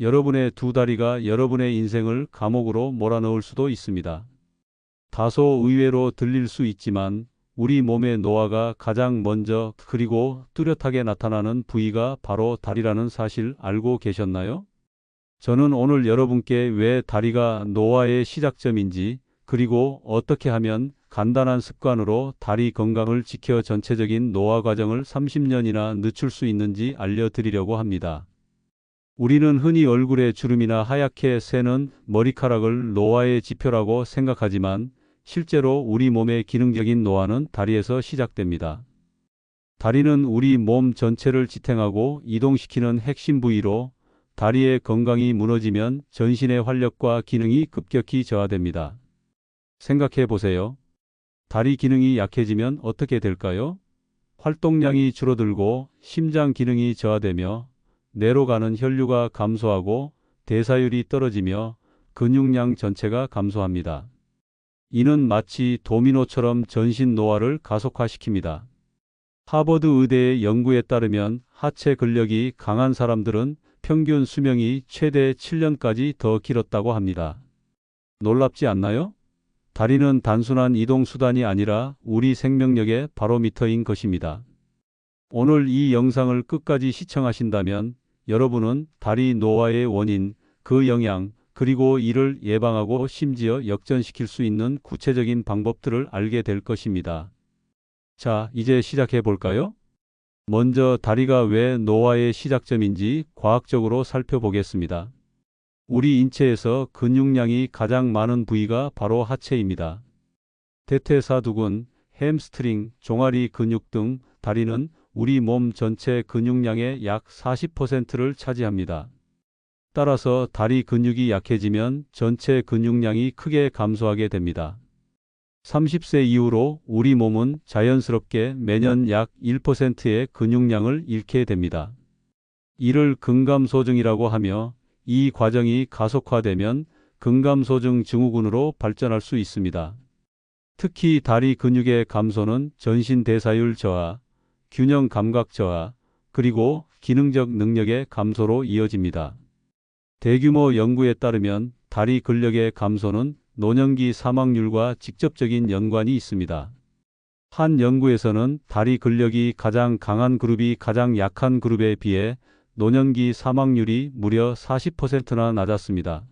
여러분의 두 다리가 여러분의 인생을 감옥으로 몰아넣을 수도 있습니다. 다소 의외로 들릴 수 있지만 우리 몸의 노화가 가장 먼저 그리고 뚜렷하게 나타나는 부위가 바로 다리라는 사실 알고 계셨나요? 저는 오늘 여러분께 왜 다리가 노화의 시작점인지, 그리고 어떻게 하면 간단한 습관으로 다리 건강을 지켜 전체적인 노화 과정을 30년이나 늦출 수 있는지 알려드리려고 합니다. 우리는 흔히 얼굴에 주름이나 하얗게 새는 머리카락을 노화의 지표라고 생각하지만 실제로 우리 몸의 기능적인 노화는 다리에서 시작됩니다. 다리는 우리 몸 전체를 지탱하고 이동시키는 핵심 부위로 다리의 건강이 무너지면 전신의 활력과 기능이 급격히 저하됩니다. 생각해 보세요. 다리 기능이 약해지면 어떻게 될까요? 활동량이 줄어들고 심장 기능이 저하되며 뇌로 가는 혈류가 감소하고 대사율이 떨어지며 근육량 전체가 감소합니다. 이는 마치 도미노처럼 전신 노화를 가속화시킵니다. 하버드 의대의 연구에 따르면 하체 근력이 강한 사람들은 평균 수명이 최대 7년까지 더 길었다고 합니다. 놀랍지 않나요? 다리는 단순한 이동 수단이 아니라 우리 생명력의 바로미터인 것입니다. 오늘 이 영상을 끝까지 시청하신다면 여러분은 다리 노화의 원인, 그 영향, 그리고 이를 예방하고 심지어 역전시킬 수 있는 구체적인 방법들을 알게 될 것입니다. 자, 이제 시작해 볼까요? 먼저 다리가 왜 노화의 시작점인지 과학적으로 살펴보겠습니다. 우리 인체에서 근육량이 가장 많은 부위가 바로 하체입니다. 대퇴사두근, 햄스트링, 종아리 근육 등 다리는 우리 몸 전체 근육량의 약 40%를 차지합니다. 따라서 다리 근육이 약해지면 전체 근육량이 크게 감소하게 됩니다. 30세 이후로 우리 몸은 자연스럽게 매년 약 1%의 근육량을 잃게 됩니다. 이를 근감소증이라고 하며 이 과정이 가속화되면 근감소증 증후군으로 발전할 수 있습니다. 특히 다리 근육의 감소는 전신 대사율 저하, 균형 감각 저하, 그리고 기능적 능력의 감소로 이어집니다. 대규모 연구에 따르면 다리 근력의 감소는 노년기 사망률과 직접적인 연관이 있습니다. 한 연구에서는 다리 근력이 가장 강한 그룹이 가장 약한 그룹에 비해 노년기 사망률이 무려 40%나 낮았습니다.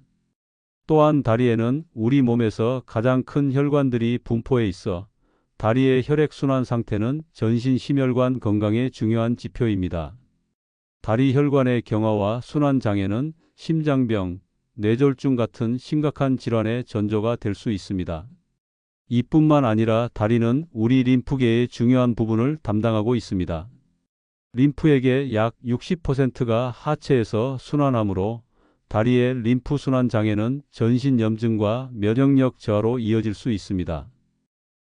또한 다리에는 우리 몸에서 가장 큰 혈관들이 분포해 있어 다리의 혈액순환 상태는 전신 심혈관 건강의 중요한 지표입니다. 다리 혈관의 경화와 순환 장애는 심장병, 뇌졸중 같은 심각한 질환의 전조가 될 수 있습니다. 이뿐만 아니라 다리는 우리 림프계의 중요한 부분을 담당하고 있습니다. 림프액의 약 60%가 하체에서 순환하므로 다리의 림프 순환 장애는 전신 염증과 면역력 저하로 이어질 수 있습니다.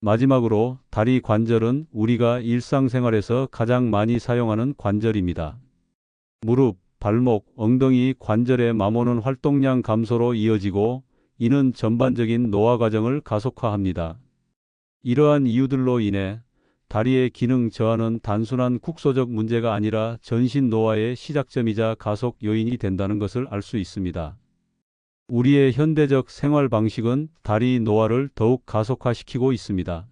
마지막으로 다리 관절은 우리가 일상생활에서 가장 많이 사용하는 관절입니다. 무릎, 발목, 엉덩이 관절의 마모는 활동량 감소로 이어지고 이는 전반적인 노화 과정을 가속화합니다. 이러한 이유들로 인해 다리의 기능 저하는 단순한 국소적 문제가 아니라 전신 노화의 시작점이자 가속 요인이 된다는 것을 알 수 있습니다. 우리의 현대적 생활 방식은 다리 노화를 더욱 가속화시키고 있습니다.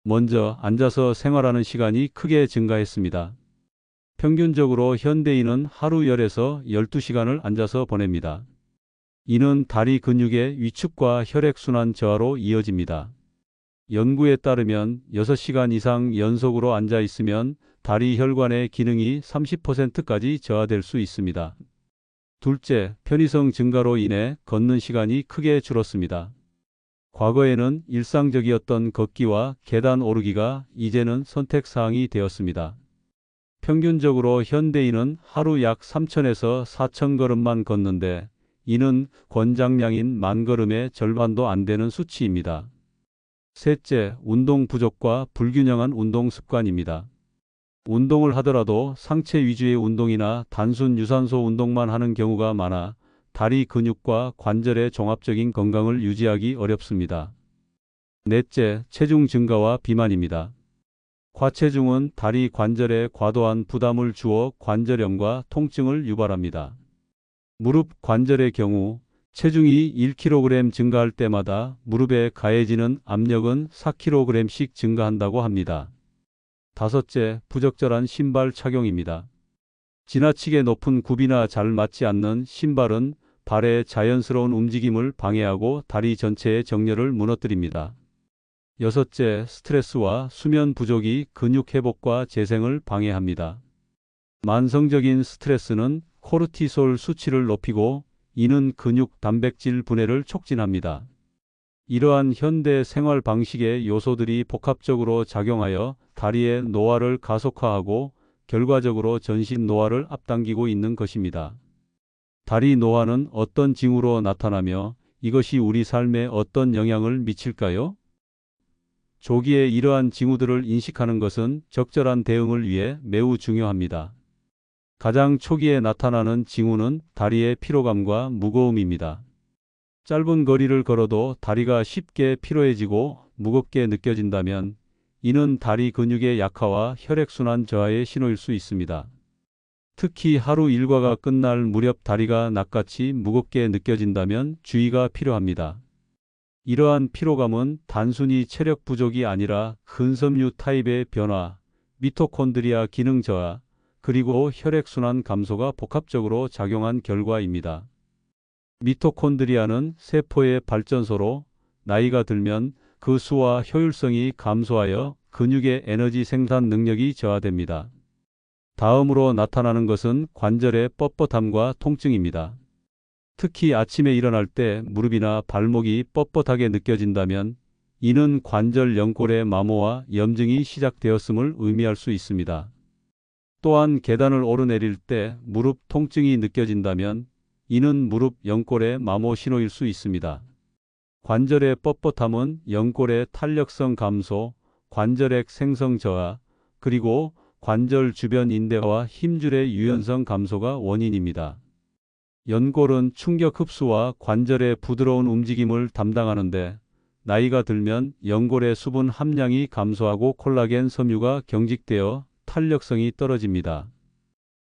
먼저 앉아서 생활하는 시간이 크게 증가했습니다. 평균적으로 현대인은 하루 10에서 12시간을 앉아서 보냅니다. 이는 다리 근육의 위축과 혈액순환 저하로 이어집니다. 연구에 따르면 6시간 이상 연속으로 앉아 있으면 다리 혈관의 기능이 30%까지 저하될 수 있습니다. 둘째, 편의성 증가로 인해 걷는 시간이 크게 줄었습니다. 과거에는 일상적이었던 걷기와 계단 오르기가 이제는 선택사항이 되었습니다. 평균적으로 현대인은 하루 약 3,000에서 4,000 걸음만 걷는데 이는 권장량인 10,000걸음의 절반도 안 되는 수치입니다. 셋째, 운동 부족과 불균형한 운동 습관입니다. 운동을 하더라도 상체 위주의 운동이나 단순 유산소 운동만 하는 경우가 많아 다리 근육과 관절의 종합적인 건강을 유지하기 어렵습니다. 넷째, 체중 증가와 비만입니다. 과체중은 다리 관절에 과도한 부담을 주어 관절염과 통증을 유발합니다. 무릎 관절의 경우 체중이 1kg 증가할 때마다 무릎에 가해지는 압력은 4kg씩 증가한다고 합니다. 다섯째, 부적절한 신발 착용입니다. 지나치게 높은 굽이나 잘 맞지 않는 신발은 발의 자연스러운 움직임을 방해하고 다리 전체의 정렬을 무너뜨립니다. 여섯째, 스트레스와 수면 부족이 근육 회복과 재생을 방해합니다. 만성적인 스트레스는 코르티솔 수치를 높이고 이는 근육 단백질 분해를 촉진합니다. 이러한 현대 생활 방식의 요소들이 복합적으로 작용하여 다리의 노화를 가속화하고 결과적으로 전신 노화를 앞당기고 있는 것입니다. 다리 노화는 어떤 징후로 나타나며 이것이 우리 삶에 어떤 영향을 미칠까요? 조기에 이러한 징후들을 인식하는 것은 적절한 대응을 위해 매우 중요합니다. 가장 초기에 나타나는 징후는 다리의 피로감과 무거움입니다. 짧은 거리를 걸어도 다리가 쉽게 피로해지고 무겁게 느껴진다면 이는 다리 근육의 약화와 혈액순환 저하의 신호일 수 있습니다. 특히 하루 일과가 끝날 무렵 다리가 낚같이 무겁게 느껴진다면 주의가 필요합니다. 이러한 피로감은 단순히 체력 부족이 아니라 근섬유 타입의 변화, 미토콘드리아 기능 저하, 그리고 혈액순환 감소가 복합적으로 작용한 결과입니다. 미토콘드리아는 세포의 발전소로 나이가 들면 그 수와 효율성이 감소하여 근육의 에너지 생산 능력이 저하됩니다. 다음으로 나타나는 것은 관절의 뻣뻣함과 통증입니다. 특히 아침에 일어날 때 무릎이나 발목이 뻣뻣하게 느껴진다면 이는 관절 연골의 마모와 염증이 시작되었음을 의미할 수 있습니다. 또한 계단을 오르내릴 때 무릎 통증이 느껴진다면 이는 무릎 연골의 마모 신호일 수 있습니다. 관절의 뻣뻣함은 연골의 탄력성 감소, 관절액 생성 저하, 그리고 관절 주변 인대와 힘줄의 유연성 감소가 원인입니다. 연골은 충격 흡수와 관절의 부드러운 움직임을 담당하는데 나이가 들면 연골의 수분 함량이 감소하고 콜라겐 섬유가 경직되어 탄력성이 떨어집니다.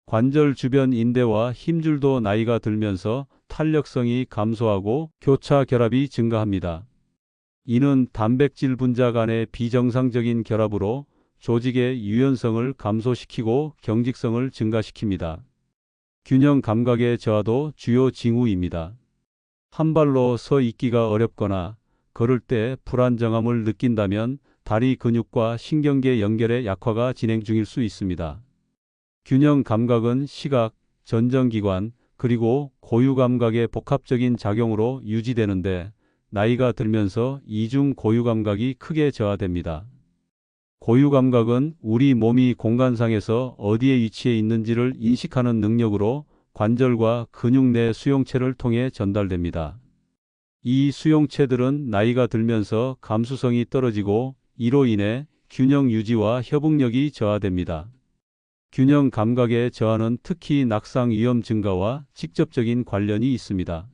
관절 주변 인대와 힘줄도 나이가 들면서 탄력성이 감소하고 교차 결합이 증가합니다. 이는 단백질 분자 간의 비정상적인 결합으로 조직의 유연성을 감소시키고 경직성을 증가시킵니다. 균형 감각의 저하도 주요 징후입니다. 한 발로 서 있기가 어렵거나 걸을 때 불안정함을 느낀다면 다리 근육과 신경계 연결의 약화가 진행 중일 수 있습니다. 균형 감각은 시각, 전정기관, 그리고 고유 감각의 복합적인 작용으로 유지되는데 나이가 들면서 이중 고유 감각이 크게 저하됩니다. 고유 감각은 우리 몸이 공간상에서 어디에 위치해 있는지를 인식하는 능력으로 관절과 근육 내 수용체를 통해 전달됩니다. 이 수용체들은 나이가 들면서 감수성이 떨어지고 이로 인해 균형 유지와 협응력이 저하됩니다. 균형 감각의 저하는 특히 낙상 위험 증가와 직접적인 관련이 있습니다.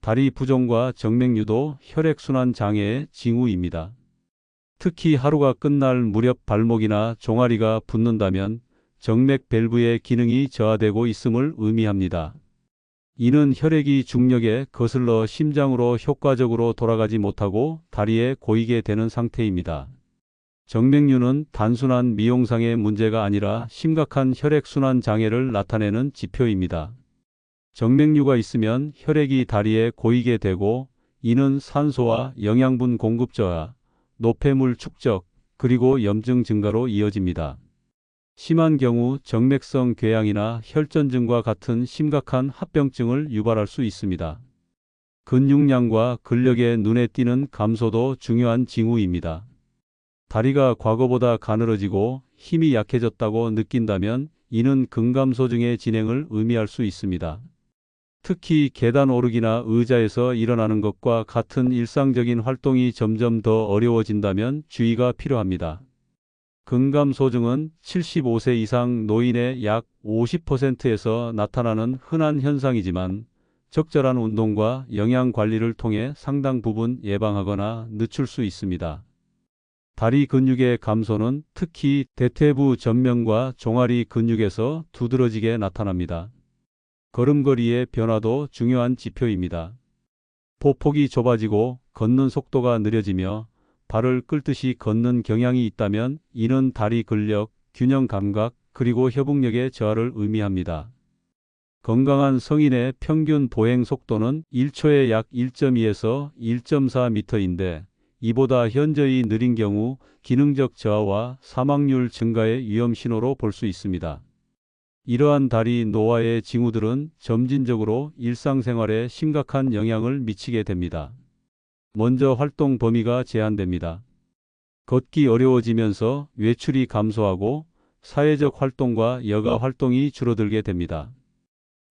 다리 부종과 정맥류도 혈액순환 장애의 징후입니다. 특히 하루가 끝날 무렵 발목이나 종아리가 붓는다면 정맥 밸브의 기능이 저하되고 있음을 의미합니다. 이는 혈액이 중력에 거슬러 심장으로 효과적으로 돌아가지 못하고 다리에 고이게 되는 상태입니다. 정맥류는 단순한 미용상의 문제가 아니라 심각한 혈액순환 장애를 나타내는 지표입니다. 정맥류가 있으면 혈액이 다리에 고이게 되고 이는 산소와 영양분 공급 저하, 노폐물 축적, 그리고 염증 증가로 이어집니다. 심한 경우 정맥성 궤양이나 혈전증과 같은 심각한 합병증을 유발할 수 있습니다. 근육량과 근력의 눈에 띄는 감소도 중요한 징후입니다. 다리가 과거보다 가늘어지고 힘이 약해졌다고 느낀다면 이는 근감소증의 진행을 의미할 수 있습니다. 특히 계단 오르기나 의자에서 일어나는 것과 같은 일상적인 활동이 점점 더 어려워진다면 주의가 필요합니다. 근감소증은 75세 이상 노인의 약 50%에서 나타나는 흔한 현상이지만 적절한 운동과 영양 관리를 통해 상당 부분 예방하거나 늦출 수 있습니다. 다리 근육의 감소는 특히 대퇴부 전면과 종아리 근육에서 두드러지게 나타납니다. 걸음걸이의 변화도 중요한 지표입니다. 보폭이 좁아지고 걷는 속도가 느려지며 발을 끌듯이 걷는 경향이 있다면 이는 다리 근력, 균형 감각, 그리고 협응력의 저하를 의미합니다. 건강한 성인의 평균 보행 속도는 1초에 약 1.2에서 1.4m인데 이보다 현저히 느린 경우 기능적 저하와 사망률 증가의 위험 신호로 볼 수 있습니다. 이러한 다리 노화의 징후들은 점진적으로 일상생활에 심각한 영향을 미치게 됩니다. 먼저 활동 범위가 제한됩니다. 걷기 어려워지면서 외출이 감소하고 사회적 활동과 여가 활동이 줄어들게 됩니다.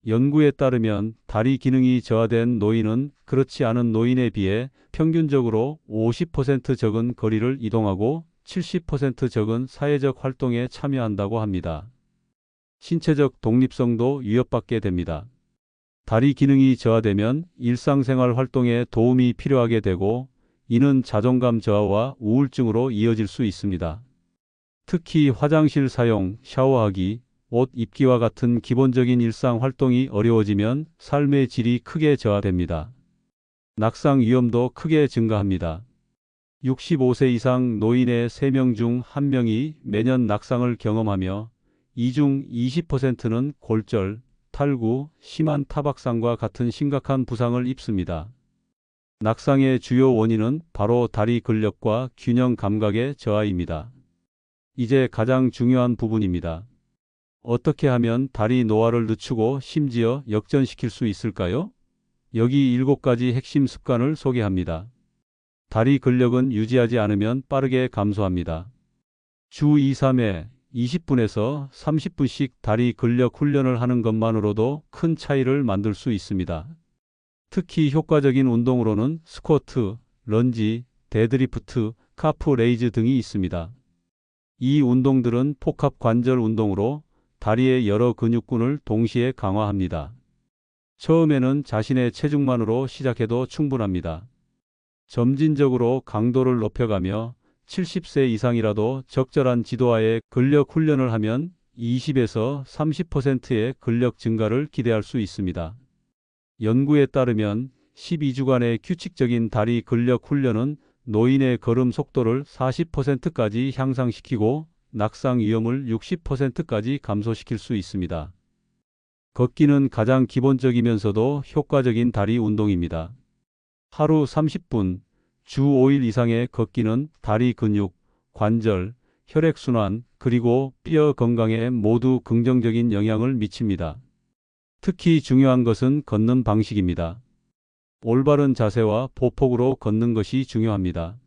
연구에 따르면 다리 기능이 저하된 노인은 그렇지 않은 노인에 비해 평균적으로 50% 적은 거리를 이동하고 70% 적은 사회적 활동에 참여한다고 합니다. 신체적 독립성도 위협받게 됩니다. 다리 기능이 저하되면 일상생활 활동에 도움이 필요하게 되고 이는 자존감 저하와 우울증으로 이어질 수 있습니다. 특히 화장실 사용, 샤워하기, 옷 입기와 같은 기본적인 일상 활동이 어려워지면 삶의 질이 크게 저하됩니다. 낙상 위험도 크게 증가합니다. 65세 이상 노인의 3명 중 1명이 매년 낙상을 경험하며 이 중 20%는 골절, 탈구, 심한 타박상과 같은 심각한 부상을 입습니다. 낙상의 주요 원인은 바로 다리 근력과 균형 감각의 저하입니다. 이제 가장 중요한 부분입니다. 어떻게 하면 다리 노화를 늦추고 심지어 역전시킬 수 있을까요? 여기 7가지 핵심 습관을 소개합니다. 다리 근력은 유지하지 않으면 빠르게 감소합니다. 주 2, 3회 20분에서 30분씩 다리 근력 훈련을 하는 것만으로도 큰 차이를 만들 수 있습니다. 특히 효과적인 운동으로는 스쿼트, 런지, 데드리프트, 카프 레이즈 등이 있습니다. 이 운동들은 복합 관절 운동으로 다리의 여러 근육군을 동시에 강화합니다. 처음에는 자신의 체중만으로 시작해도 충분합니다. 점진적으로 강도를 높여가며 70세 이상이라도 적절한 지도하에 근력 훈련을 하면 20에서 30%의 근력 증가를 기대할 수 있습니다. 연구에 따르면 12주간의 규칙적인 다리 근력 훈련은 노인의 걸음 속도를 40%까지 향상시키고 낙상 위험을 60%까지 감소시킬 수 있습니다. 걷기는 가장 기본적이면서도 효과적인 다리 운동입니다. 하루 30분, 주 5일 이상의 걷기는 다리 근육, 관절, 혈액순환, 그리고 뼈 건강에 모두 긍정적인 영향을 미칩니다. 특히 중요한 것은 걷는 방식입니다. 올바른 자세와 보폭으로 걷는 것이 중요합니다.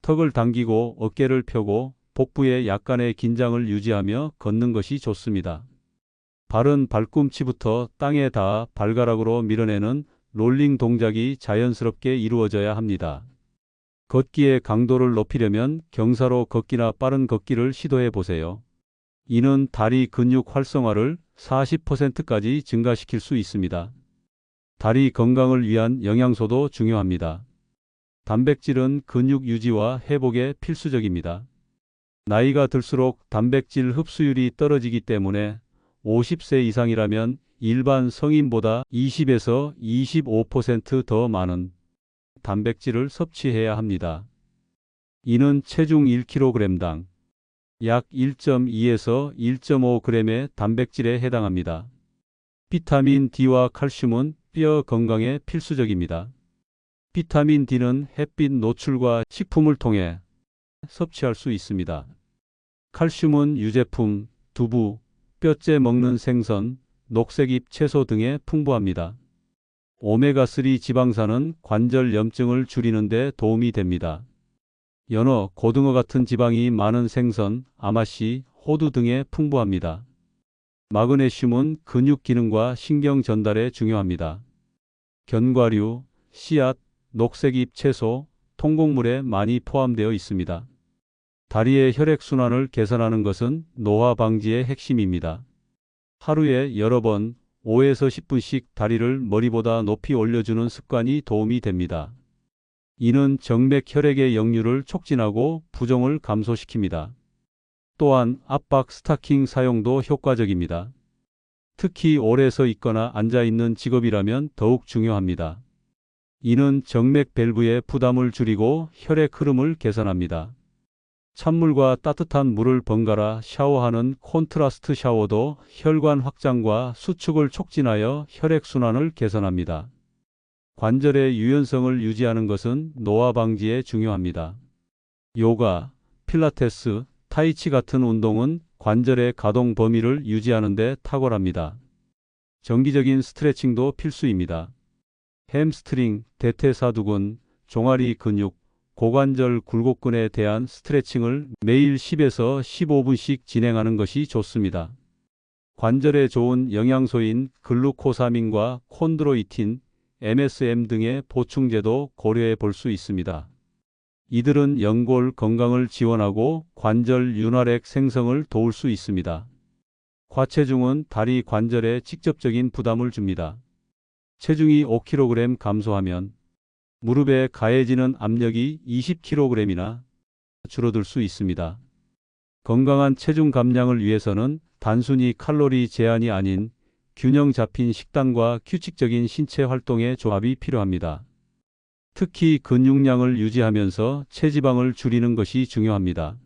턱을 당기고 어깨를 펴고 복부에 약간의 긴장을 유지하며 걷는 것이 좋습니다. 발은 발꿈치부터 땅에 닿아 발가락으로 밀어내는 롤링 동작이 자연스럽게 이루어져야 합니다. 걷기의 강도를 높이려면 경사로 걷기나 빠른 걷기를 시도해 보세요. 이는 다리 근육 활성화를 40%까지 증가시킬 수 있습니다. 다리 건강을 위한 영양소도 중요합니다. 단백질은 근육 유지와 회복에 필수적입니다. 나이가 들수록 단백질 흡수율이 떨어지기 때문에 50세 이상이라면 일반 성인보다 20에서 25% 더 많은 단백질을 섭취해야 합니다. 이는 체중 1kg당 약 1.2에서 1.5g의 단백질에 해당합니다. 비타민 D와 칼슘은 뼈 건강에 필수적입니다. 비타민 D는 햇빛 노출과 식품을 통해 섭취할 수 있습니다. 칼슘은 유제품, 두부, 뼈째 먹는 생선, 녹색잎 채소 등에 풍부합니다. 오메가3 지방산은 관절 염증을 줄이는 데 도움이 됩니다. 연어, 고등어 같은 지방이 많은 생선, 아마씨, 호두 등에 풍부합니다. 마그네슘은 근육 기능과 신경 전달에 중요합니다. 견과류, 씨앗, 녹색잎 채소, 통곡물에 많이 포함되어 있습니다. 다리의 혈액순환을 개선하는 것은 노화 방지의 핵심입니다. 하루에 여러 번 5에서 10분씩 다리를 머리보다 높이 올려주는 습관이 도움이 됩니다. 이는 정맥 혈액의 역류를 촉진하고 부종을 감소시킵니다. 또한 압박 스타킹 사용도 효과적입니다. 특히 오래 서 있거나 앉아 있는 직업이라면 더욱 중요합니다. 이는 정맥 밸브의 부담을 줄이고 혈액 흐름을 개선합니다. 찬물과 따뜻한 물을 번갈아 샤워하는 콘트라스트 샤워도 혈관 확장과 수축을 촉진하여 혈액순환을 개선합니다. 관절의 유연성을 유지하는 것은 노화 방지에 중요합니다. 요가, 필라테스, 타이치 같은 운동은 관절의 가동 범위를 유지하는 데 탁월합니다. 정기적인 스트레칭도 필수입니다. 햄스트링, 대퇴사두근, 종아리 근육, 고관절 굴곡근에 대한 스트레칭을 매일 10에서 15분씩 진행하는 것이 좋습니다. 관절에 좋은 영양소인 글루코사민과 콘드로이틴, MSM 등의 보충제도 고려해 볼 수 있습니다. 이들은 연골 건강을 지원하고 관절 윤활액 생성을 도울 수 있습니다. 과체중은 다리 관절에 직접적인 부담을 줍니다. 체중이 5kg 감소하면 무릎에 가해지는 압력이 20kg이나 줄어들 수 있습니다. 건강한 체중 감량을 위해서는 단순히 칼로리 제한이 아닌 균형 잡힌 식단과 규칙적인 신체 활동의 조합이 필요합니다. 특히 근육량을 유지하면서 체지방을 줄이는 것이 중요합니다.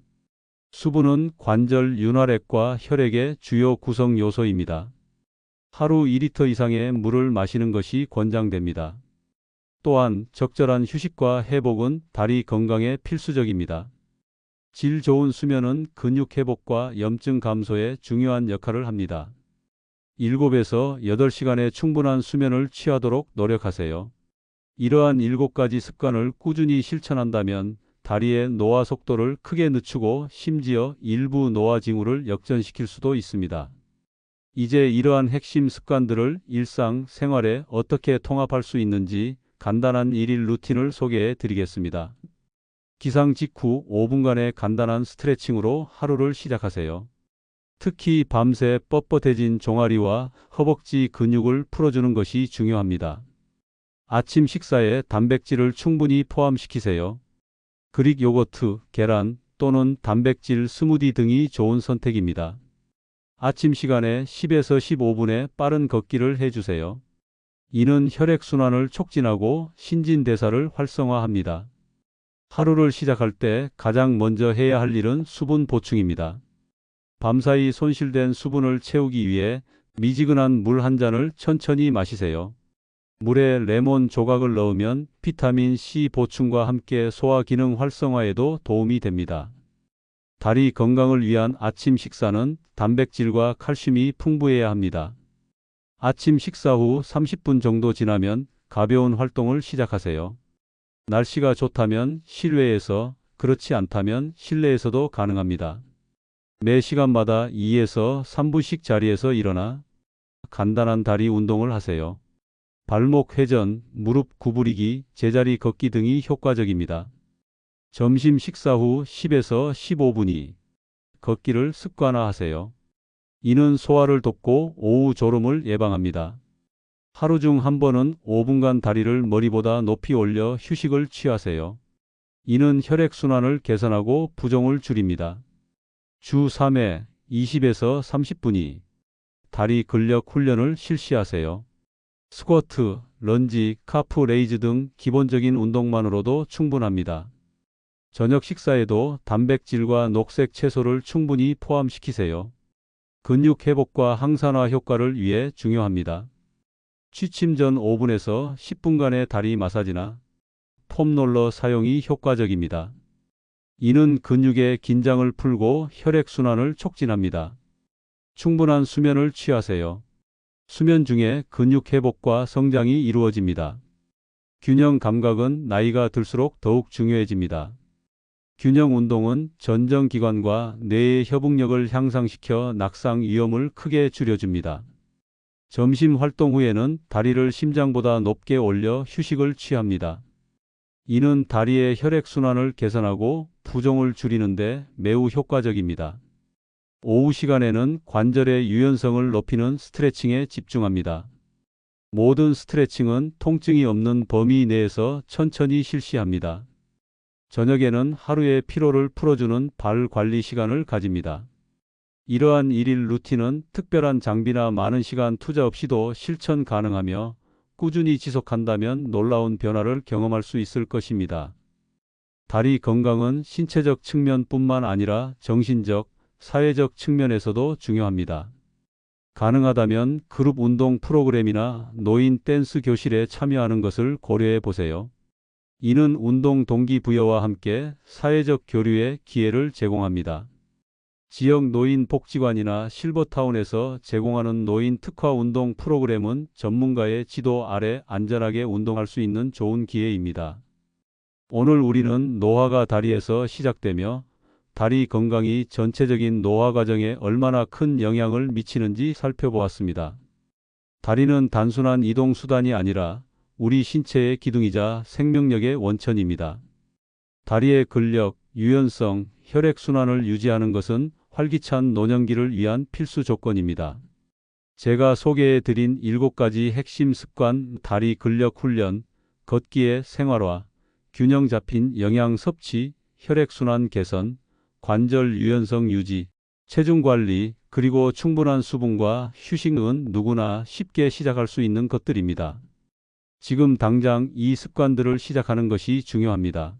수분은 관절 윤활액과 혈액의 주요 구성 요소입니다. 하루 2리터 이상의 물을 마시는 것이 권장됩니다. 또한 적절한 휴식과 회복은 다리 건강에 필수적입니다. 질 좋은 수면은 근육 회복과 염증 감소에 중요한 역할을 합니다. 7에서 8시간의 충분한 수면을 취하도록 노력하세요. 이러한 7가지 습관을 꾸준히 실천한다면 다리의 노화 속도를 크게 늦추고 심지어 일부 노화 징후를 역전시킬 수도 있습니다. 이제 이러한 핵심 습관들을 일상 생활에 어떻게 통합할 수 있는지 간단한 일일 루틴을 소개해 드리겠습니다. 기상 직후 5분간의 간단한 스트레칭으로 하루를 시작하세요. 특히 밤새 뻣뻣해진 종아리와 허벅지 근육을 풀어주는 것이 중요합니다. 아침 식사에 단백질을 충분히 포함시키세요. 그릭 요거트, 계란 또는 단백질 스무디 등이 좋은 선택입니다. 아침 시간에 10에서 15분의 빠른 걷기를 해주세요. 이는 혈액순환을 촉진하고 신진대사를 활성화합니다. 하루를 시작할 때 가장 먼저 해야 할 일은 수분 보충입니다. 밤사이 손실된 수분을 채우기 위해 미지근한 물 한 잔을 천천히 마시세요. 물에 레몬 조각을 넣으면 비타민 C 보충과 함께 소화 기능 활성화에도 도움이 됩니다. 다리 건강을 위한 아침 식사는 단백질과 칼슘이 풍부해야 합니다. 아침 식사 후 30분 정도 지나면 가벼운 활동을 시작하세요. 날씨가 좋다면 실외에서, 그렇지 않다면 실내에서도 가능합니다. 매 시간마다 2에서 3분씩 자리에서 일어나 간단한 다리 운동을 하세요. 발목 회전, 무릎 구부리기, 제자리 걷기 등이 효과적입니다. 점심 식사 후 10에서 15분이 걷기를 습관화하세요. 이는 소화를 돕고 오후 졸음을 예방합니다. 하루 중 한 번은 5분간 다리를 머리보다 높이 올려 휴식을 취하세요. 이는 혈액순환을 개선하고 부종을 줄입니다. 주 3회 20에서 30분이 다리 근력 훈련을 실시하세요. 스쿼트, 런지, 카프 레이즈 등 기본적인 운동만으로도 충분합니다. 저녁 식사에도 단백질과 녹색 채소를 충분히 포함시키세요. 근육 회복과 항산화 효과를 위해 중요합니다. 취침 전 5분에서 10분간의 다리 마사지나 폼롤러 사용이 효과적입니다. 이는 근육의 긴장을 풀고 혈액순환을 촉진합니다. 충분한 수면을 취하세요. 수면 중에 근육 회복과 성장이 이루어집니다. 균형 감각은 나이가 들수록 더욱 중요해집니다. 균형 운동은 전정기관과 뇌의 협응력을 향상시켜 낙상 위험을 크게 줄여줍니다. 점심 활동 후에는 다리를 심장보다 높게 올려 휴식을 취합니다. 이는 다리의 혈액순환을 개선하고 부종을 줄이는 데 매우 효과적입니다. 오후 시간에는 관절의 유연성을 높이는 스트레칭에 집중합니다. 모든 스트레칭은 통증이 없는 범위 내에서 천천히 실시합니다. 저녁에는 하루의 피로를 풀어주는 발 관리 시간을 가집니다. 이러한 일일 루틴은 특별한 장비나 많은 시간 투자 없이도 실천 가능하며 꾸준히 지속한다면 놀라운 변화를 경험할 수 있을 것입니다. 다리 건강은 신체적 측면뿐만 아니라 정신적, 사회적 측면에서도 중요합니다. 가능하다면 그룹 운동 프로그램이나 노인 댄스 교실에 참여하는 것을 고려해 보세요. 이는 운동 동기부여와 함께 사회적 교류의 기회를 제공합니다. 지역 노인 복지관이나 실버타운에서 제공하는 노인 특화 운동 프로그램은 전문가의 지도 아래 안전하게 운동할 수 있는 좋은 기회입니다. 오늘 우리는 노화가 다리에서 시작되며 다리 건강이 전체적인 노화 과정에 얼마나 큰 영향을 미치는지 살펴보았습니다. 다리는 단순한 이동 수단이 아니라 우리 신체의 기둥이자 생명력의 원천입니다. 다리의 근력, 유연성, 혈액순환을 유지하는 것은 활기찬 노년기를 위한 필수 조건입니다. 제가 소개해 드린 7가지 핵심 습관, 다리 근력 훈련, 걷기의 생활화, 균형 잡힌 영양 섭취, 혈액순환 개선, 관절 유연성 유지, 체중 관리, 그리고 충분한 수분과 휴식은 누구나 쉽게 시작할 수 있는 것들입니다. 지금 당장 이 습관들을 시작하는 것이 중요합니다.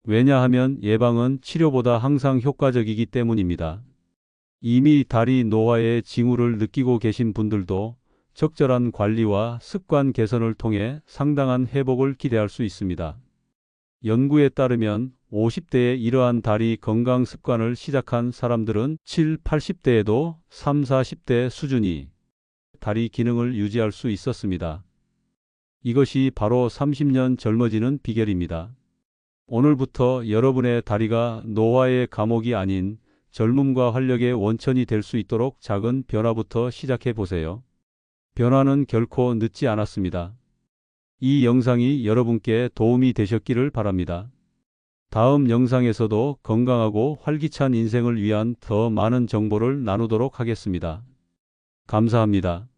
왜냐하면 예방은 치료보다 항상 효과적이기 때문입니다. 이미 다리 노화의 징후를 느끼고 계신 분들도 적절한 관리와 습관 개선을 통해 상당한 회복을 기대할 수 있습니다. 연구에 따르면 50대에 이러한 다리 건강 습관을 시작한 사람들은 80대에도 40대 수준이 다리 기능을 유지할 수 있었습니다. 이것이 바로 30년 젊어지는 비결입니다. 오늘부터 여러분의 다리가 노화의 감옥이 아닌 젊음과 활력의 원천이 될 수 있도록 작은 변화부터 시작해 보세요. 변화는 결코 늦지 않았습니다. 이 영상이 여러분께 도움이 되셨기를 바랍니다. 다음 영상에서도 건강하고 활기찬 인생을 위한 더 많은 정보를 나누도록 하겠습니다. 감사합니다.